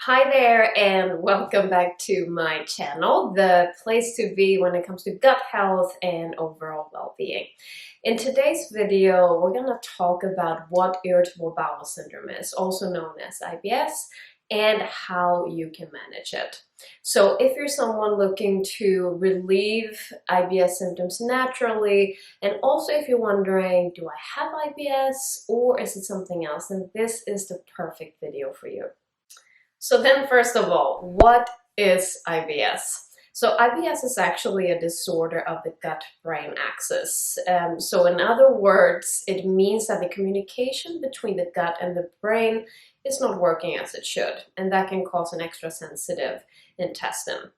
Hi there and welcome back to my channel, the place to be when it comes to gut health and overall well-being. In today's video, we're going to talk about what irritable bowel syndrome is, also known as IBS, and how you can manage it. So if you're someone looking to relieve IBS symptoms naturally, and also if you're wondering, do I have IBS or is it something else, then this is the perfect video for you. So then first of all, what is IBS? So IBS is actually a disorder of the gut-brain axis. So in other words, it means that the communication between the gut and the brain is not working as it should, and that can cause an extra sensitive intestine,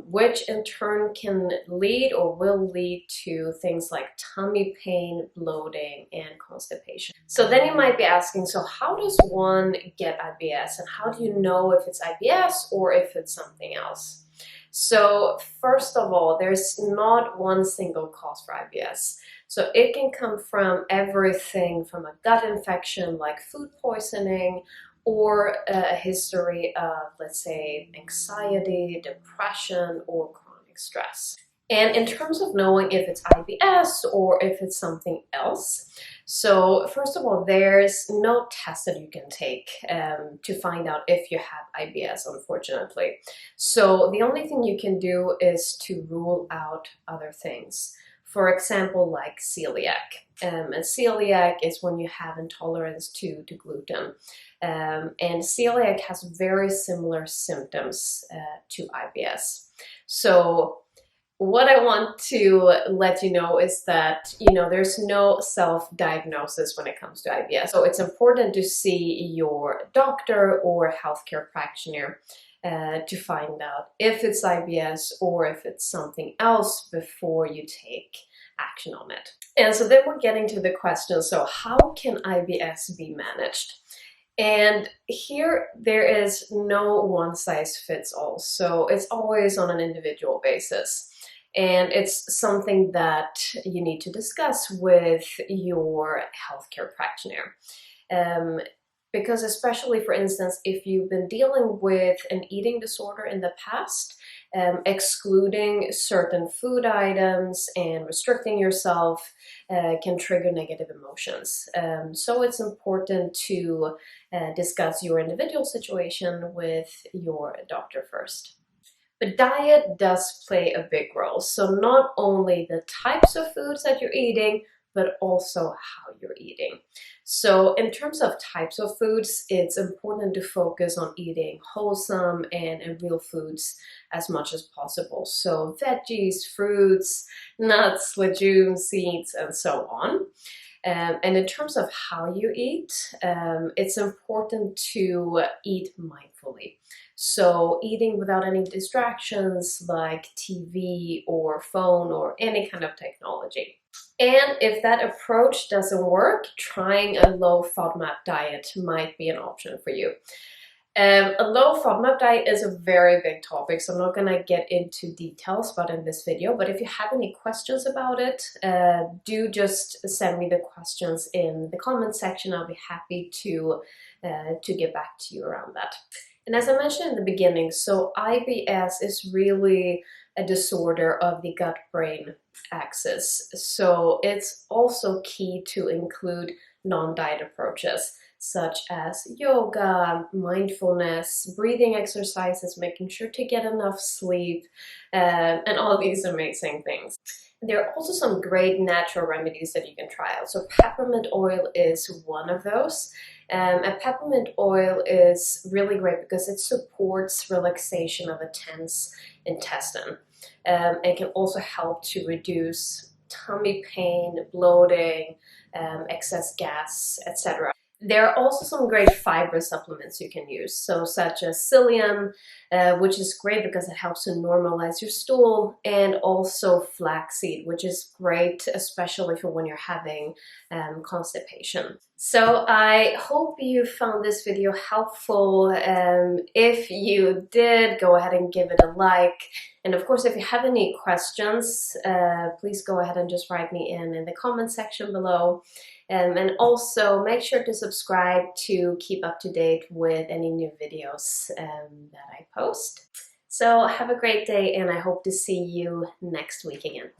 which in turn can lead or will lead to things like tummy pain, bloating, and constipation. So then you might be asking, so how does one get IBS, and how do you know if it's IBS or if it's something else? So first of all, there's not one single cause for IBS. So it can come from everything from a gut infection like food poisoning, or a history of, let's say, anxiety, depression, or chronic stress. And in terms of knowing if it's IBS or if it's something else, so first of all, there's no test that you can take to find out if you have IBS, unfortunately. So the only thing you can do is to rule out other things. For example, like celiac. And celiac is when you have intolerance to gluten. And celiac has very similar symptoms to IBS. So what I want to let you know is that, there's no self-diagnosis when it comes to IBS. So it's important to see your doctor or healthcare practitioner to find out if it's IBS or if it's something else before you take action on it. And so then we're getting to the question, so how can IBS be managed? And here there is no one size fits all, so it's always on an individual basis. And it's something that you need to discuss with your healthcare practitioner. Because especially, for instance, if you've been dealing with an eating disorder in the past, excluding certain food items and restricting yourself can trigger negative emotions. So it's important to discuss your individual situation with your doctor first. But diet does play a big role. So not only the types of foods that you're eating, but also how you're eating. So in terms of types of foods, it's important to focus on eating wholesome and real foods as much as possible. So veggies, fruits, nuts, legumes, seeds, and so on. And in terms of how you eat, it's important to eat mindfully. So eating without any distractions like TV or phone or any kind of technology. And if that approach doesn't work, trying a low FODMAP diet might be an option for you. A low FODMAP diet is a very big topic, so I'm not going to get into details about it in this video, but if you have any questions about it, do just send me the questions in the comment section. I'll be happy to get back to you around that. And as I mentioned in the beginning, so IBS is really a disorder of the gut-brain axis. So it's also key to include non-diet approaches, such as yoga, mindfulness, breathing exercises, making sure to get enough sleep, and all of these amazing things. There are also some great natural remedies that you can try out. So peppermint oil is one of those. And peppermint oil is really great because it supports relaxation of a tense intestine. And can also help to reduce tummy pain, bloating, excess gas, etc. There are also some great fiber supplements you can use, so such as psyllium, which is great because it helps to normalize your stool, and also flaxseed, which is great especially for when you're having constipation. So I hope you found this video helpful. If you did, go ahead and give it a like. And of course, if you have any questions, please go ahead and just write me in the comment section below. And also make sure to subscribe to keep up to date with any new videos that I post. So have a great day, and I hope to see you next week again.